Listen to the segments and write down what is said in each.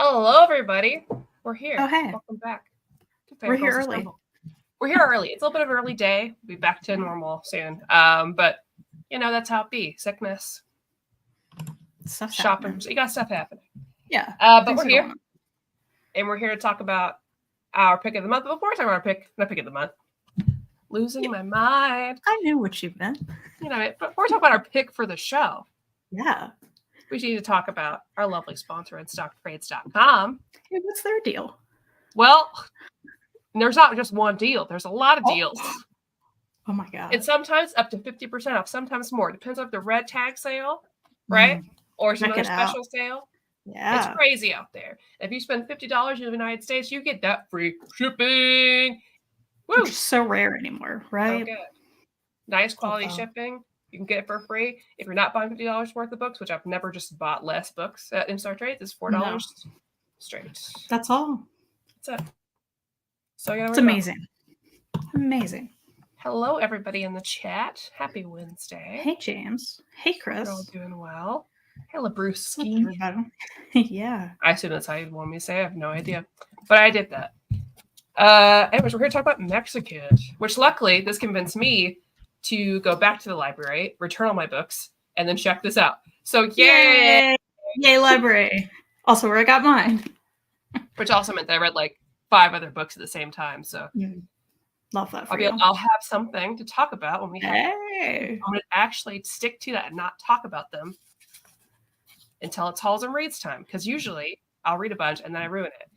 Hello, everybody. We're here. Oh, hey. Welcome back. We're here early. We're here early. It's a little bit of an early day. We'll be back to normal soon. But that's how it be. Sickness, Stuff's shopping. happening. So you got stuff happening. Yeah. But we're here, and we're here to talk about our pick of the month. But before we talk about our pick of the month, losing my mind. I knew what you meant. But before we talk about our pick for the show, yeah, we need to talk about our lovely sponsor at StockTrades.com. Hey, what's their deal? Well, there's not just one deal. There's a lot of deals. Oh my God. And sometimes up to 50% off, sometimes more. Depends on if the red tag sale, right? Or some other special sale. Yeah. It's crazy out there. If you spend $50 in the United States, you get that free shipping. Woo! Which is so rare anymore, right? So good. Nice quality shipping. You can get it for free. If you're not buying $50 worth of books, which I've never just bought less books at In-Store Trades, it's $4 straight. That's all. That's it. So it's amazing. Amazing. Hello, everybody in the chat. Happy Wednesday. Hey, James. Hey, Chris. We're all doing well. Hey, Labruski. Yeah. I assume that's how you want me to say. I have no idea. But I did that. Anyways, we're here to talk about Mexikid, which luckily this convinced me to go back to the library, return all my books, and then check this out. So yay! Yay, library. Also where I got mine. Which also meant that I read like 5 other books at the same time. So love that for you. I'll have something to talk about when we have I'm going to actually stick to that and not talk about them until it's Halls and Reads time. Because usually I'll read a bunch and then I ruin it.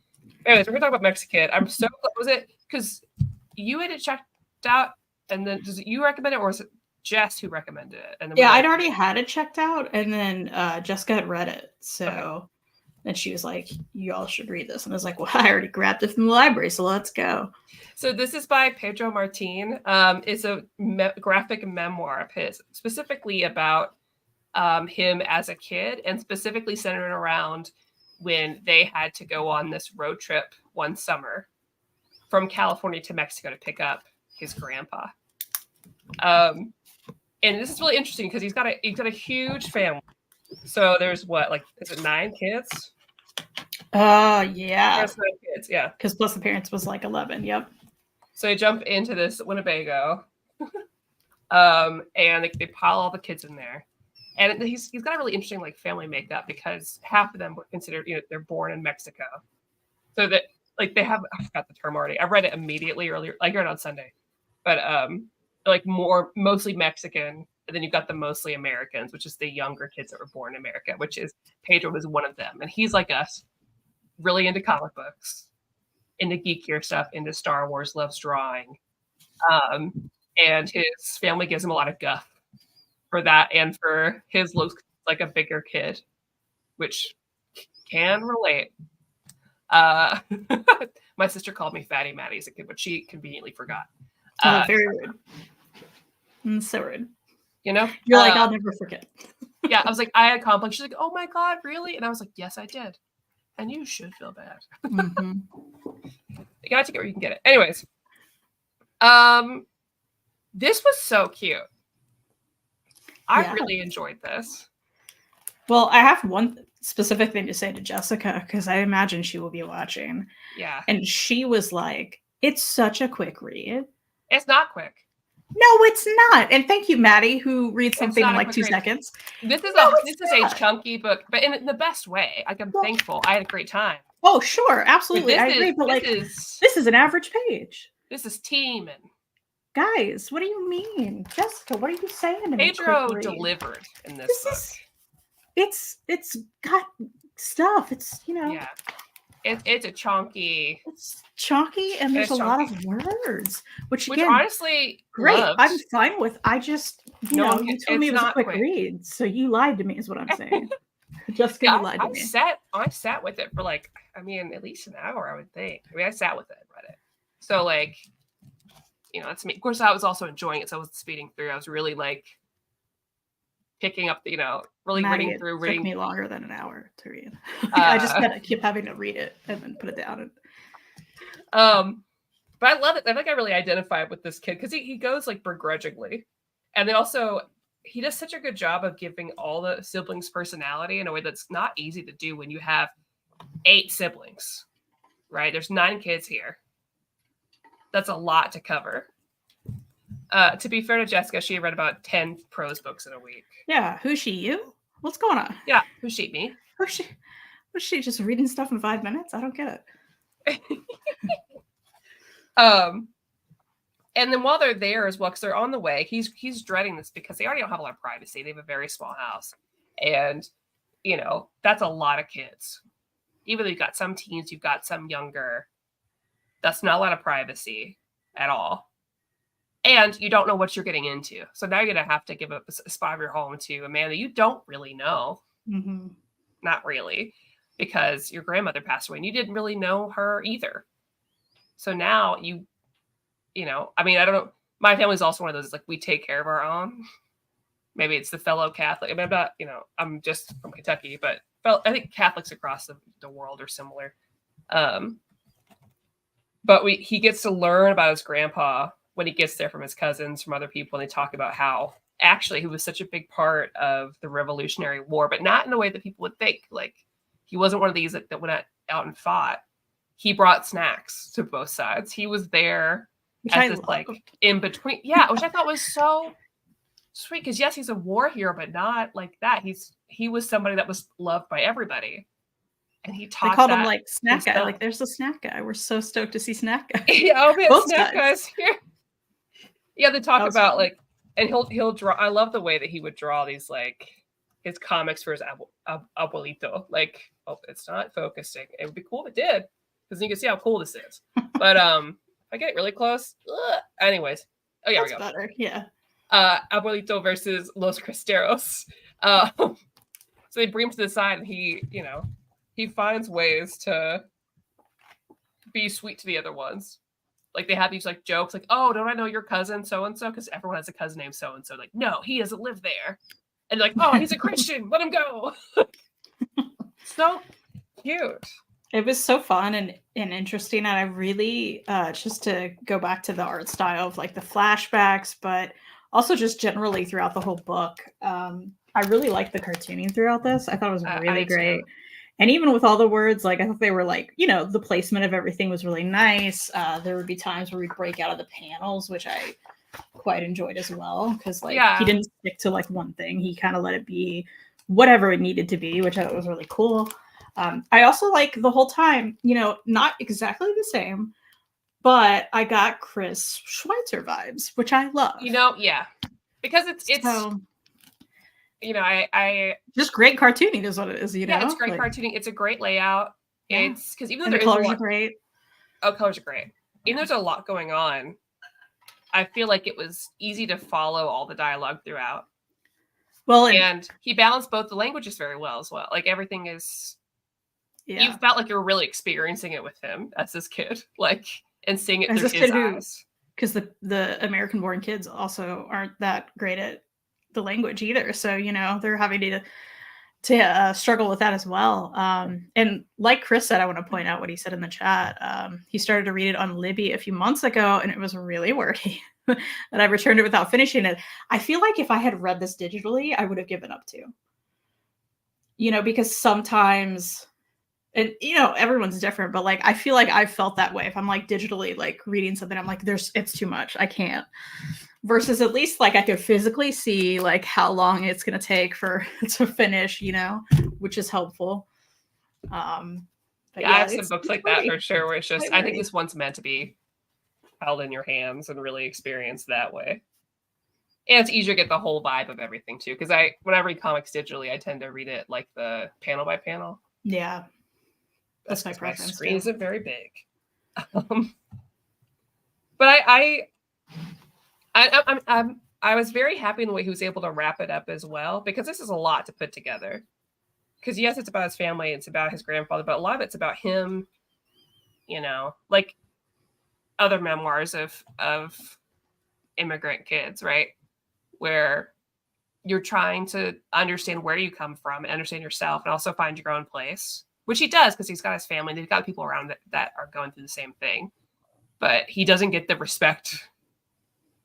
Anyways, we're going to talk about Mexikid. I'm so glad. Was it because you had it checked out and then does you recommend it or was it Jess who recommended it? And then I'd already had it checked out and then Jessica had read it. So then she was like, you all should read this. And I was like, well, I already grabbed it from the library, so let's go. So this is by Pedro Martin. It's a graphic memoir of his, specifically about him as a kid and specifically centered around when they had to go on this road trip one summer from California to Mexico to pick up his grandpa. And this is really interesting because he's got a huge family. So there's is it 9 kids? Yeah. There's 9 kids, yeah. Because plus the parents was like 11, yep. So they jump into this Winnebago, and they pile all the kids in there. And he's got a really interesting family makeup because half of them were considered, they're born in Mexico. So that they have, I forgot the term already. I read it immediately earlier, I read it on Sunday. But mostly Mexican. And then you've got the mostly Americans, which is the younger kids that were born in America, which is Pedro was one of them. And he's like us, really into comic books, into geekier stuff, into Star Wars, loves drawing. And his family gives him a lot of guff for that and for his looks like a bigger kid, which can relate. My sister called me Fatty Maddie as a kid, but she conveniently forgot. Very rude. So rude. You're like, I'll never forget. Yeah, I was like, I had complex. She's like, oh my God, really? And I was like, yes, I did. And you should feel bad. Mm-hmm. You gotta take it where you can get it. Anyways, this was so cute. I really enjoyed this. Well, I have one specific thing to say to Jessica because I imagine she will be watching. Yeah. And she was like, it's such a quick read. It's not quick. No, it's not. And thank you, Maddie, who reads something in 2 seconds. This is a chunky book, but in the best way. I'm thankful. I had a great time. Oh, sure. Absolutely. I agree. But this is an average page. This is teaming. Guys, what do you mean? Jessica, what are you saying to me? Pedro delivered in this book. It's got stuff. It's, Yeah. It's a chunky. It's chunky and there's a lot of words, which again, honestly, great. loved. I'm fine with. I just, you told me it was a quick read, so you lied to me, is what I'm saying. Jessica, you lied to me. I sat with it for at least an hour, I would think. I sat with it and read it. So that's me. Of course, I was also enjoying it, so I was speeding through. I was really picking up, really reading through. It took me longer than an hour to read. I just keep having to read it and then put it down. But I love it. I think I really identified with this kid because he goes begrudgingly, and they also he does such a good job of giving all the siblings personality in a way that's not easy to do when you have 8 siblings, right? There's 9 kids here. That's a lot to cover. To be fair to Jessica, she read about 10 prose books in a week. Yeah, who's she? You? What's going on? Yeah, who's she? Me? Who's she? Was she just reading stuff in 5 minutes? I don't get it. And then while they're there as well, because they're on the way, he's dreading this because they already don't have a lot of privacy. They have a very small house. And, you know, that's a lot of kids. Even though you've got some teens, you've got some younger. That's not a lot of privacy at all. And you don't know what you're getting into. So now you're going to have to give up a spot of your home to a man that you don't really know. Mm-hmm. Not really. Because your grandmother passed away and you didn't really know her either. So now you know, I mean, I don't know. My family's also one of those, like, we take care of our own. Maybe it's the fellow Catholic. I mean, I'm not, you know, I'm just from Kentucky, but I think Catholics across the world are similar. But he gets to learn about his grandpa when he gets there from his cousins, from other people, and they talk about how actually he was such a big part of the Revolutionary War, but not in the way that people would think. Like, he wasn't one of these that went out and fought. He brought snacks to both sides. He was there as this, like, in between. Yeah, which I thought was so sweet. Because yes, he's a war hero, but not like that. He was somebody that was loved by everybody. And he taught. They called him like snack guy. Like, there's the snack guy. We're so stoked to see snack guy. Yeah, oh man, snack guys here. Yeah, they talk about fun. Like, and he'll draw. I love the way that he would draw these, like, his comics for his abuelito. Like, oh, it's not focusing. It would be cool if it did, because you can see how cool this is. But if I get it really close. Anyways, oh yeah, that's we go. Better, yeah. Abuelito versus Los Cristeros. So they bring him to the side, and he finds ways to be sweet to the other ones. Like, they have these, like, jokes, like, oh, don't I know your cousin so and so? Because everyone has a cousin named so and so. Like, no, he doesn't live there. And they're like, oh, he's a Christian. Let him go. So cute. It was so fun and interesting. And I really, just to go back to the art style of, like, the flashbacks, but also just generally throughout the whole book, I really liked the cartooning throughout this. I thought it was really great. Too. And even with all the words, like, I thought they were, like, you know, the placement of everything was really nice. There would be times where we'd break out of the panels, which I quite enjoyed as well. Because, like, he didn't stick to, like, one thing. He kind of let it be whatever it needed to be, which I thought was really cool. I also, like, the whole time, you know, not exactly the same, but I got Chris Schweitzer vibes, which I love. You know, yeah. Because it's so, you know, I just great cartooning is what it is, you know? Yeah, it's great, like, cartooning. It's a great layout. Yeah. It's because even though the colors are great. Oh, colors are great. Even though there's a lot going on, I feel like it was easy to follow all the dialogue throughout. Well, and he balanced both the languages very well as well. Like, everything is, you felt like you were really experiencing it with him as this kid, like, and seeing it through his eyes. Because the American-born kids also aren't that great at the language either, so, you know, they're having to struggle with that as well. And like Chris said, I want to point out what he said in the chat. He started to read it on Libby a few months ago, and it was really wordy. And I returned it without finishing it. I feel like if I had read this digitally, I would have given up too. You know, because sometimes, and, you know, everyone's different, but, like, I feel like I've felt that way. If I'm, like, digitally, like, reading something, I'm like, it's too much. I can't. Versus at least, like, I could physically see, like, how long it's going to take to finish, you know, which is helpful. But I have some books like that for sure, where it's just, I think this one's meant to be held in your hands and really experienced that way. And it's easier to get the whole vibe of everything too. Because when I read comics digitally, I tend to read it like the panel by panel. Yeah. That's my preference. My screen isn't very big. But I was very happy in the way he was able to wrap it up as well, because this is a lot to put together. Because yes, it's about his family, it's about his grandfather, but a lot of it's about him, you know, like other memoirs of immigrant kids, right? Where you're trying to understand where you come from and understand yourself and also find your own place, which he does because he's got his family and he's got people around that are going through the same thing. But he doesn't get the respect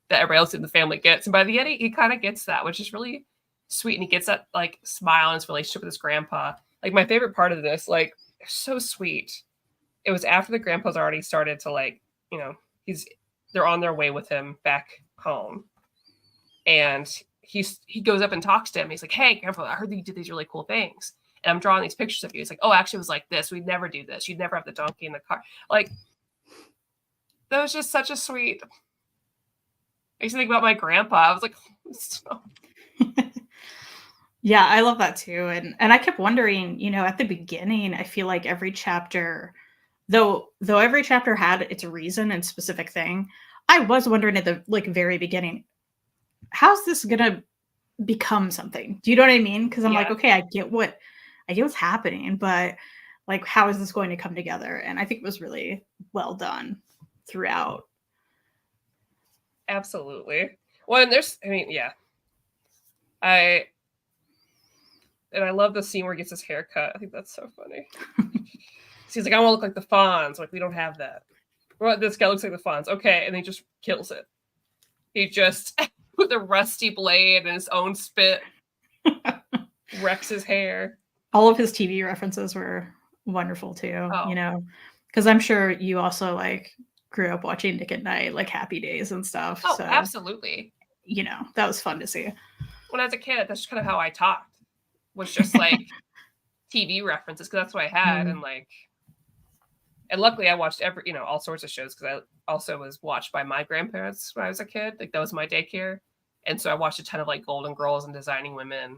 that everybody else in the family gets. And by the end, he kind of gets that, which is really sweet. And he gets that, like, smile in his relationship with his grandpa. Like, my favorite part of this, like, so sweet. It was after the grandpa's already started to like, they're on their way with him back home. And he goes up and talks to him. He's like, hey, grandpa, I heard that you did these really cool things. And I'm drawing these pictures of you. He's like, oh, actually it was like this. We'd never do this. You'd never have the donkey in the car. Like, that was just such a sweet. I used to think about my grandpa. I was like, so. Yeah, I love that too. And I kept wondering, at the beginning, I feel like every chapter, though every chapter had its reason and specific thing, I was wondering at the very beginning, how's this gonna become something? Do you know what I mean? Because I'm like, okay, I get what's happening, but like, how is this going to come together? And I think it was really well done throughout. Absolutely. Well, and I love the scene where he gets his hair cut. I think that's so funny. He's like, I want to look like the Fonz. Like, we don't have that. Well, this guy looks like the Fonz. Okay, and he just kills it. He just, with a rusty blade and his own spit, wrecks his hair. All of his TV references were wonderful too, because I'm sure you also like grew up watching Nick at Night, like Happy Days and stuff. Oh, so, absolutely. That was fun to see. When I was a kid, that's just kind of how I talked. Was just like TV references, because that's what I had. And luckily I watched all sorts of shows, because I also was watched by my grandparents when I was a kid. Like, that was my daycare. And so I watched a ton of like Golden Girls and Designing Women.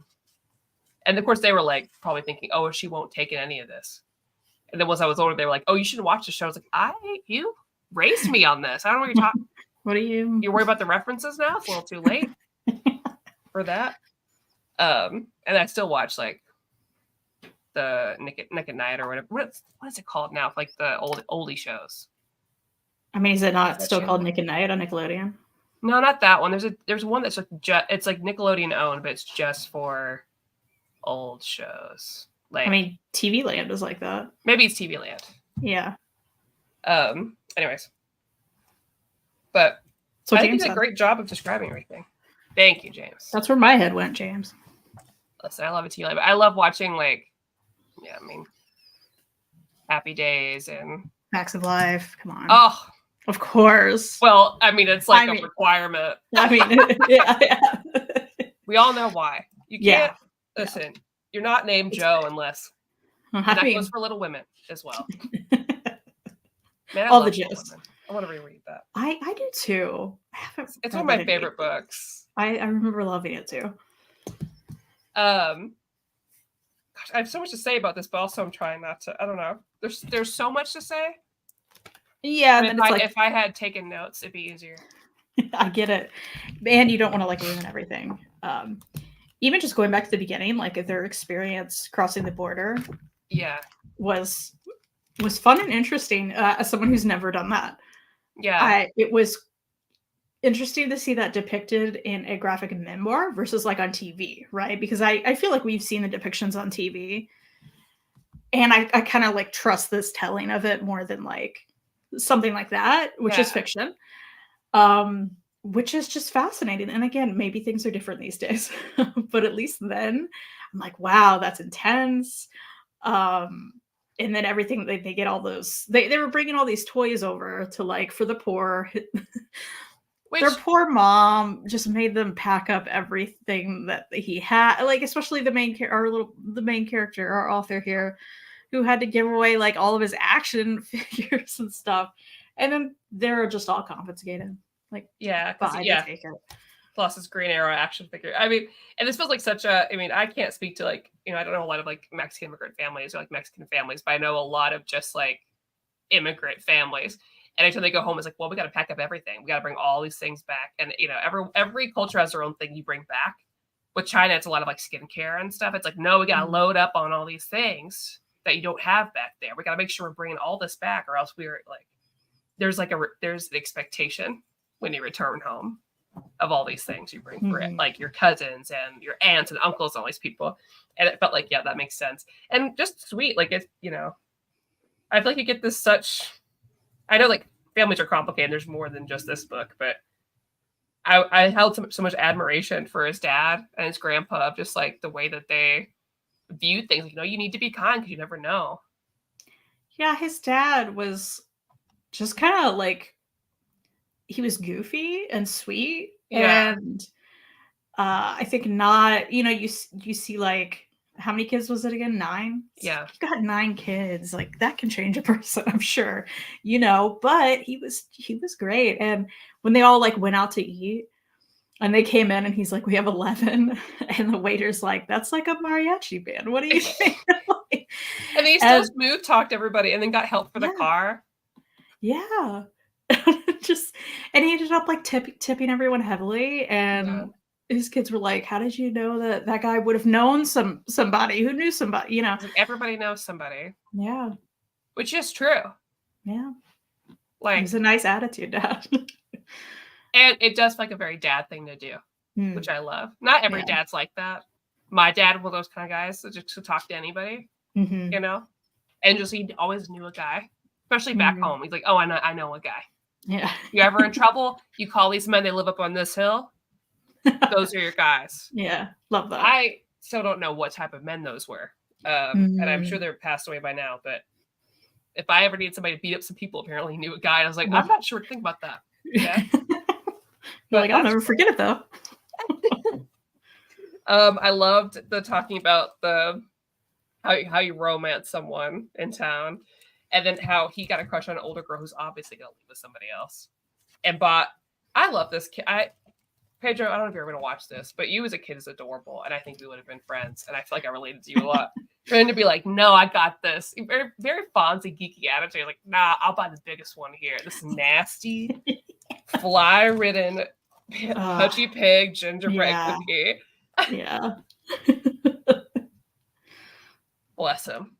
And of course they were like probably thinking, oh, she won't take in any of this. And then once I was older, they were like, oh, you should watch the show. I was like, you raised me on this. I don't know what you're talking. What are you? You worry about the references now? It's a little too late for that. And I still watch like the Nick at Night or whatever. What is it called now? Like the oldie shows. I mean, is it not still called Nick at Night on Nickelodeon? No, not that one. There's one that's like it's like Nickelodeon owned, but it's just for old shows. Like, I mean, TV Land is like that. Maybe it's TV Land. Yeah. Anyways, but so I think you did a great job of describing everything. Thank you, James. That's where my head went, James. Listen, I love it, but I love watching Happy Days and Facts of Life. Come on. Oh, of course. Well, I mean, it's like a requirement. I mean, yeah. We all know why. You can't listen. You're not named Joe unless that goes for Little Women as well. Man, all the Joes. I want to reread that. I do too. It's one of my favorite books. I remember loving it too. Gosh, I have so much to say about this, but also I'm trying not to. I don't know. There's so much to say. Yeah, if I had taken notes, it'd be easier. I get it, and you don't want to like ruin everything. Even just going back to the beginning, like their experience crossing the border, was fun and interesting. As someone who's never done that, it was interesting to see that depicted in a graphic memoir versus like on TV, right? Because I feel like we've seen the depictions on TV, and I kind of like trust this telling of it more than like something like that, which is fiction, which is just fascinating. And again, maybe things are different these days, but at least then I'm like, wow, that's intense. And then everything they get all those, they were bringing all these toys over to like for the poor. Their poor mom just made them pack up everything that he had, like especially the main character, our author here, who had to give away like all of his action figures and stuff, and then they're just all confiscated. Like, take it. Plus his Green Arrow action figure. I mean, and this feels like such a. I mean, I can't speak to like I don't know a lot of like Mexican immigrant families or like Mexican families, but I know a lot of just like immigrant families. And anytime they go home, it's like, well, we got to pack up everything. We got to bring all these things back. And, every culture has their own thing you bring back. With China, it's a lot of like skincare and stuff. It's like, no, we got to load up on all these things that you don't have back there. We got to make sure we're bringing all this back, or else we're like, there's an expectation when you return home of all these things you bring for it, like your cousins and your aunts and uncles and all these people. And it felt like, yeah, that makes sense. And just sweet. Like, it's, I feel like you get this such... I know like families are complicated. There's more than just this book, but I held so much admiration for his dad and his grandpa of just like the way that they viewed things. Like, you need to be kind because you never know. Yeah, his dad was just kind of like he was goofy and sweet, Yeah. and I think not. You see like how many kids was it again? 9. Yeah. You've got 9 kids. Like that can change a person, I'm sure. But he was great. And when they all like went out to eat, and they came in, and he's like, "We have 11," and the waiter's like, "That's like a mariachi band. What do you think?" And he still And smooth talked everybody and then got help for the yeah, car. yeah. Just and he ended up like tipping everyone heavily, Yeah. and his kids were like, "How did you know that guy would have known somebody who knew somebody?" It's like everybody knows somebody, Yeah, which is true. yeah. It was Like, a nice attitude, Dad. and it does feel like a very dad thing to do, which I love. Not every Yeah. dad's like that. My dad was one of those kind of guys that just to talk to anybody, Mm-hmm. and just he always knew a guy, especially back Mm-hmm. home. He's like, "Oh, I know a guy. Yeah. You ever in trouble? You call these men. They live up on this hill. Those are your guys." Yeah. Love that. I still don't know what type of men those were, and I'm sure they're passed away by now. But if I ever needed somebody to beat up some people, apparently he knew a guy. And I was like, I'm not sure what to think about that. Yeah, You're like, I'll never forget it though. I loved the talking about the how you romance someone in town, and then how he got a crush on an older girl who's obviously gonna leave with somebody else. And but I love this kid. Pedro, I don't know if you're gonna watch this, but you as a kid is adorable, and I think we would have been friends. And I feel like I related to you a lot. For him to be like, "No, I got this," very very Fonzie geeky attitude. Like, "Nah, I'll buy the biggest one here. This nasty, fly-ridden, pudgy pig gingerbread cookie." Yeah. Bless him.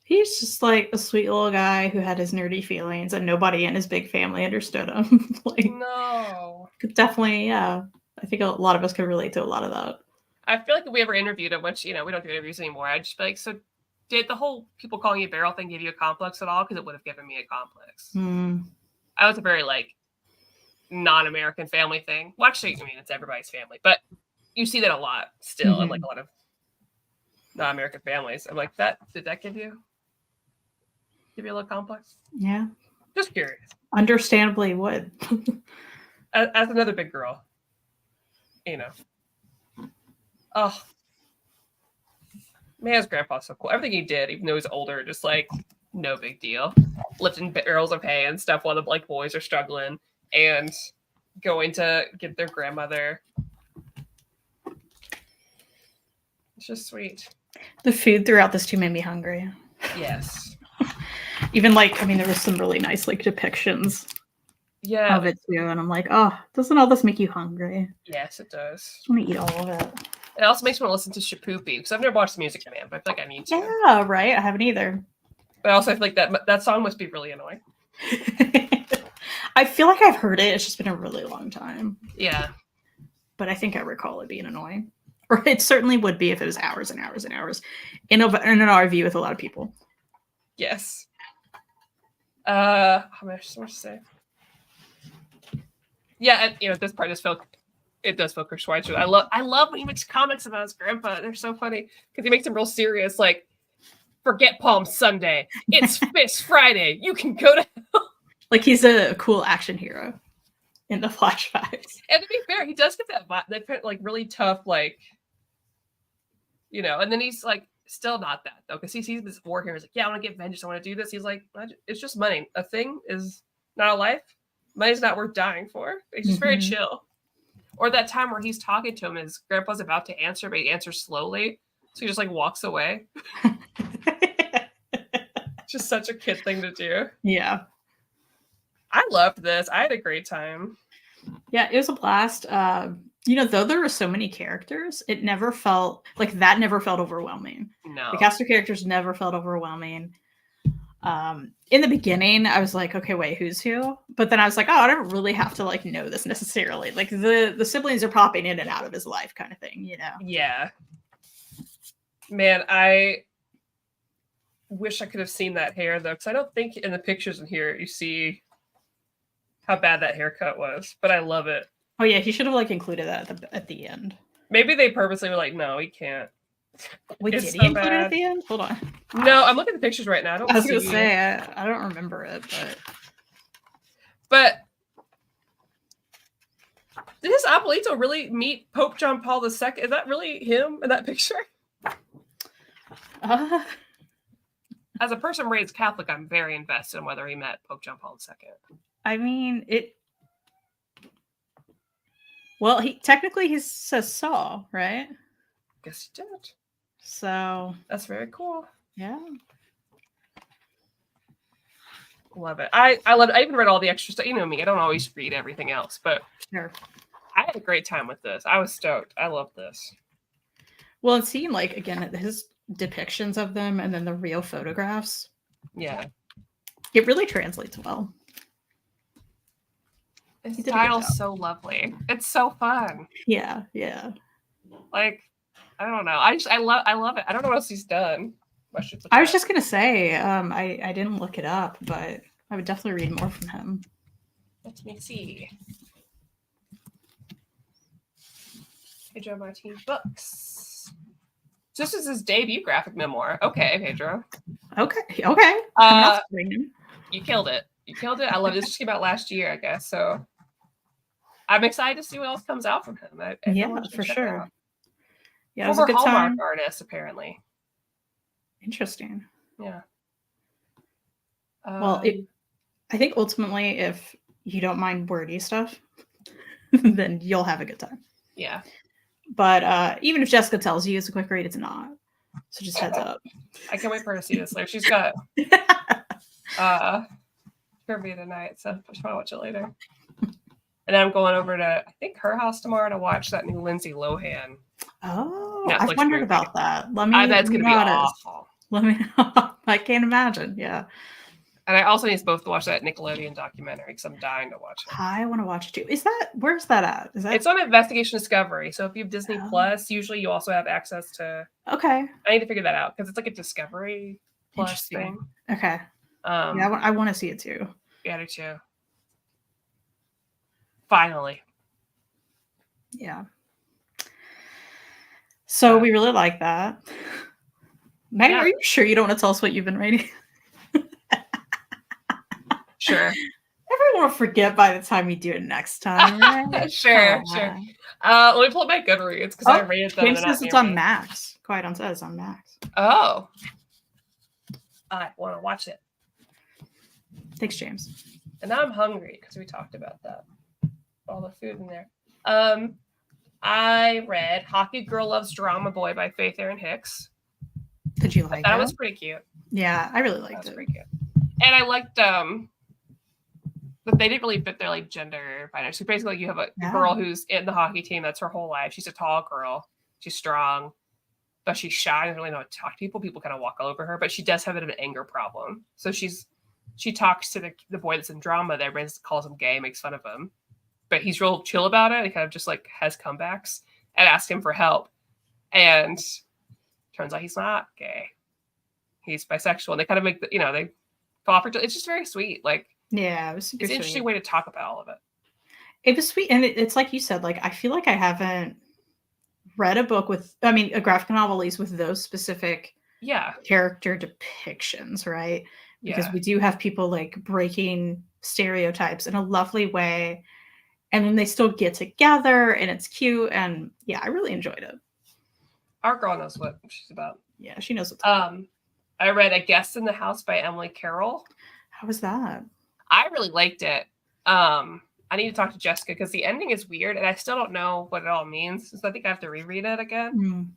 He's just like a sweet little guy who had his nerdy feelings, and nobody in his big family understood him. Like, No. definitely, yeah. I think a lot of us could relate to a lot of that. I feel like if we ever interviewed him, which we don't do interviews anymore, I'd just be like, "So, did the whole people calling you Beryl thing give you a complex at all? Because it would have given me a complex." I was a very like non-American family thing. Well, actually, it's everybody's family, but you see that a lot still in like a lot of non-American families. I'm like, did that give you a little complex? Yeah. Just curious. Understandably would. As another big girl, oh man, his grandpa's so cool. Everything he did, even though he's older, just like no big deal. Lifting barrels of hay and stuff while the like boys are struggling, and going to get their grandmother. It's just sweet. The food throughout this too made me hungry. Yes. Even there was some really nice like depictions of it too, and I'm like, oh, doesn't all this make you hungry? Yes, it does. I want to eat all of it. It also makes me want to listen to Shapoopy, because I've never watched the Music Man, but I feel like I need to. Yeah, right. I haven't either. But also, I feel like that song must be really annoying. I feel like I've heard it. It's just been a really long time. Yeah. But I think I recall it being annoying. Or it certainly would be if it was hours and hours and hours in an RV with a lot of people. Yes. How much more to say? Yeah, and this part does feel Chris Schweitzer. I love when he makes comics about his grandpa. They're so funny because he makes them real serious. Like, forget Palm Sunday. It's Fist Friday. You can go to hell. Like he's a cool action hero in the flashbacks. And to be fair, he does get that like really tough, like, and then he's like still not that though, because he sees this war here. He's like, yeah, I want to get vengeance. I want to do this. He's like, it's just money. A thing is not a life. Money's not worth dying for. He's just very chill. Or that time where he's talking to him, his grandpa's about to answer, but he answers slowly. So he just like walks away. Just such a kid thing to do. Yeah. I loved this. I had a great time. Yeah, it was a blast. Though there were so many characters, it never felt never felt overwhelming. No. The cast of characters never felt overwhelming. In the beginning, I was like, okay, wait, who's who? But then I was like, oh, I don't really have to like know this necessarily. Like the siblings are popping in and out of his life kind of thing, Yeah. Man, I wish I could have seen that hair though, because I don't think in the pictures in here you see how bad that haircut was, but I love it. Oh yeah, he should have like included that at the end. Maybe they purposely were like, no, he can't. Wait, It's did so he include it at bad. the end? Hold on. No, I'm looking at the pictures right now. I don't I was see. gonna say I don't remember it, But did his abuelito really meet Pope John Paul II? Is that really him in that picture? As a person raised Catholic, I'm very invested in whether he met Pope John Paul II. I mean it. Well, he says Saul, right? Guess he did. So That's very cool. yeah. Love it. I love it. I even read all the extra stuff. You know me, I don't always read everything else, but Sure. I had a great time with this. I was stoked. I love this. Well, it seemed like, again, his depictions of them and then the real photographs. Yeah. It really translates well. His title's so lovely. It's so fun. Yeah, yeah. Like, I don't know. I love it. I don't know what else he's done. I was just gonna say, I didn't look it up, but I would definitely read more from him. Let me see. Pedro Martin books. So this is his debut graphic memoir. Okay, Pedro. Okay. You killed it. You killed it. I love it. This just came out last year, I guess. So I'm excited to see what else comes out from him. Yeah, for sure. Yeah, former Hallmark artist, apparently. Interesting. Yeah. Well, I think ultimately, if you don't mind wordy stuff, then you'll have a good time. Yeah. But even if Jessica tells you it's a quick read, it's not. So just heads up. I can't wait for her to see this later. She's got trivia tonight, so I just want to watch it later. And I'm going over to, I think, her house tomorrow to watch that new Lindsay Lohan. Oh, Netflix I've wondered about that. I bet it's going to be awful. Let me know. I can't imagine. Yeah. And I also need both to watch that Nickelodeon documentary because I'm dying to watch it. I want to watch it too. Where's that at? It's on Investigation Discovery. So if you have Disney Plus, usually you also have access to. Okay. I need to figure that out because it's like a Discovery Plus thing. Okay. Yeah, I want to see it too. Yeah, I do too. Finally. Yeah. So we really like that. Megan, are you sure you don't want to tell us what you've been reading? Sure. Everyone will forget by the time you do it next time, right? Sure. Let me pull up my Goodreads because I rated them. James says it's on Max. Quiet on says it's on Max. Oh. I want to watch it. Thanks, James. And now I'm hungry because we talked about that. All the food in there. I read Hockey Girl Loves Drama Boy by Faith Erin Hicks. Did you like it? That was pretty cute. Yeah, I really liked it. Pretty cute. And I liked but they didn't really fit their like gender binary. So basically, you have a girl who's in the hockey team. That's her whole life. She's a tall girl. She's strong, but she's shy. Doesn't really know how to talk to people. People kind of walk all over her. But she does have an anger problem. So she talks to the boy that's in drama. That everybody calls him gay, makes fun of him, but he's real chill about it. He kind of just like has comebacks and asks him for help. And turns out he's not gay. He's bisexual. And they kind of make they fall for. It's just very sweet. Like. Yeah, it was super. It's an interesting way to talk about all of it. It was sweet, and it's like you said. Like I feel like I haven't read a book a graphic novel, at least with those specific character depictions, right? Because we do have people like breaking stereotypes in a lovely way, and then they still get together, and it's cute, and I really enjoyed it. Our girl knows what she's about. Yeah, she knows what's I read A Guest in the House by Emily Carroll. How was that? I really liked it. I need to talk to Jessica because the ending is weird and I still don't know what it all means. So I think I have to reread it again.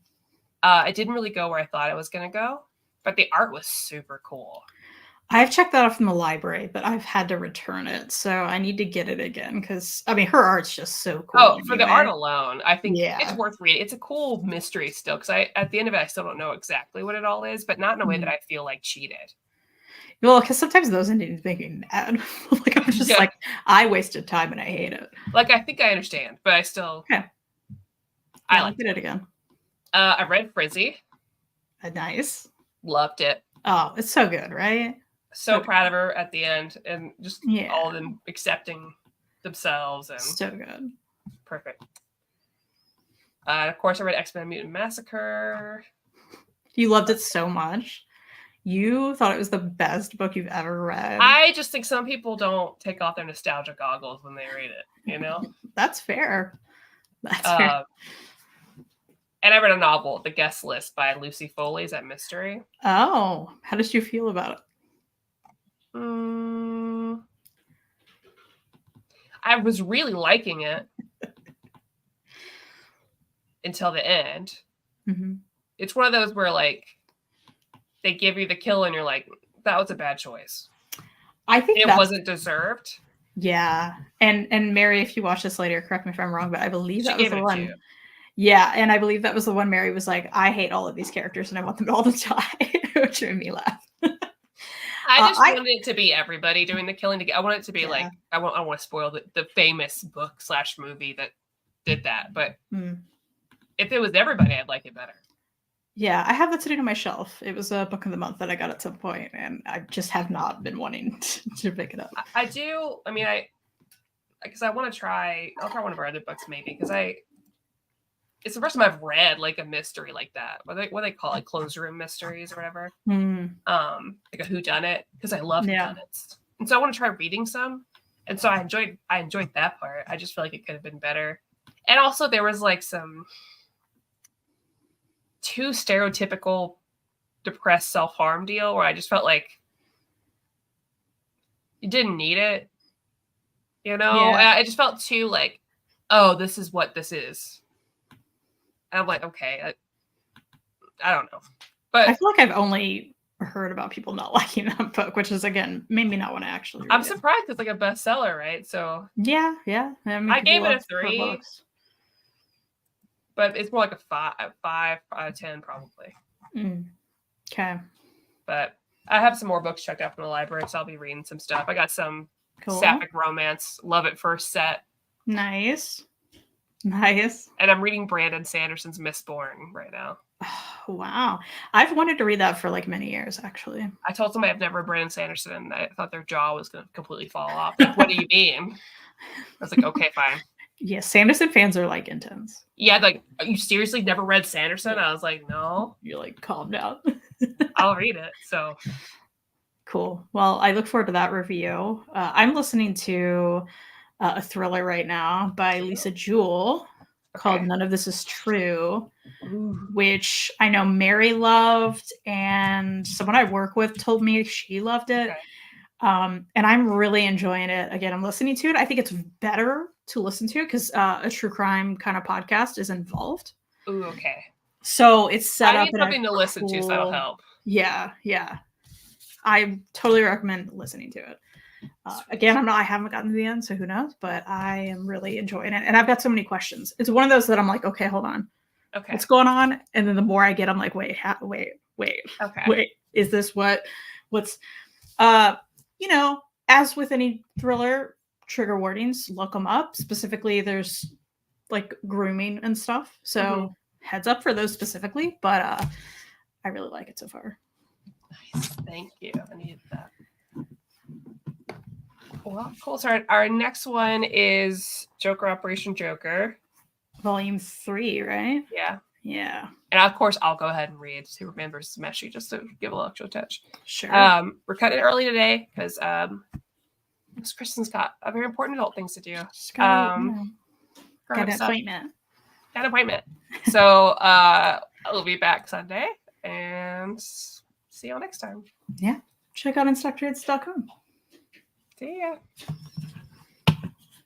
It didn't really go where I thought it was going to go, but the art was super cool. I've checked that out from the library, but I've had to return it. So I need to get it again because, her art's just so cool. Oh, for the art alone, I think it's worth reading. It's a cool mystery still because at the end of it, I still don't know exactly what it all is, but not in a way that I feel like cheated. Well, because sometimes those endings make me mad. Like I'm just like, I wasted time and I hate it. Like I think I understand, but I still. Yeah. I liked it again. I read Frizzy. Nice. Loved it. Oh, it's so good, right? So proud of her at the end, and just all of them accepting themselves and so good. Perfect. Of course, I read X-Men Mutant Massacre. You loved it so much. You thought it was the best book you've ever read. I just think some people don't take off their nostalgia goggles when they read it, you know? That's fair. That's fair. And I read a novel, The Guest List by Lucy Foley. Is that mystery? Oh, how did you feel about it? I was really liking it until the end. Mm-hmm. It's one of those where like they give you the kill and you're like, that was a bad choice. I think it wasn't deserved. Yeah. And Mary, if you watch this later, correct me if I'm wrong, but I believe that was the one. Yeah, and I believe that was the one Mary was like, I hate all of these characters and I want them all to die, which made me laugh. I just wanted it to be everybody doing the killing. I want it to be like, I want to spoil the famous book / movie that did that. But if it was everybody, I'd like it better. Yeah, I have that sitting on my shelf. It was a book of the month that I got at some point, and I just have not been wanting to pick it up. I do. I mean, because I want to try. I'll try one of our other books maybe because it's the first time I've read like a mystery like that. What they call it, closed room mysteries or whatever. Like a whodunit, because I love whodunits, and so I want to try reading some. And so I enjoyed that part. I just feel like it could have been better. And also there was like some too stereotypical depressed self-harm deal where I just felt like you didn't need it. You know, I just felt too like, oh, this is what this is. And I'm like, okay, I don't know. But I feel like I've only heard about people not liking that book, which is, again, made me not want to actually read I'm it. surprised it's like a bestseller, right? So yeah. I gave it a 3. But it's more like a 5 out of 10 probably. Okay. But I have some more books checked out from the library, so I'll be reading some stuff. I got some sapphic romance, love at first set. Nice. And I'm reading Brandon Sanderson's Mistborn right now. Oh, wow. I've wanted to read that for like many years, actually. I told somebody I've never read Brandon Sanderson, and I thought their jaw was going to completely fall off. Like, what do you mean? I was like, okay, fine. Yeah, Sanderson fans are like intense. Yeah, like, you seriously never read Sanderson? I was like, no. You're like, calm down. I'll read it. So cool. Well, I look forward to that review. I'm listening to a thriller right now by Lisa Jewell called None of This Is True, which I know Mary loved, and someone I work with told me she loved it. And I'm really enjoying it. Again, I'm listening to it. I think it's better to listen to because a true crime kind of podcast is involved. Ooh, okay. So it's set up. I need something to listen to, so that'll help. Yeah. I totally recommend listening to it. Again, I haven't gotten to the end, so who knows? But I am really enjoying it, and I've got so many questions. It's one of those that I'm like, okay, hold on, what's going on? And then the more I get, I'm like, wait, is this what's as with any thriller, trigger warnings, look them up. Specifically, there's like grooming and stuff, so heads up for those specifically. But I really like it so far. Nice, thank you. I needed that. Well, cool. So our next one is Joker Operation Joker. Volume 3, right? Yeah. And of course, I'll go ahead and read Superman vs. Messi just to give a little extra touch. Sure. We're cutting it early today because Miss Kristan's got a very important adult things to do. Got an appointment. So I'll be back Sunday and see you all next time. Yeah. Check out InStockTrades.com. See ya.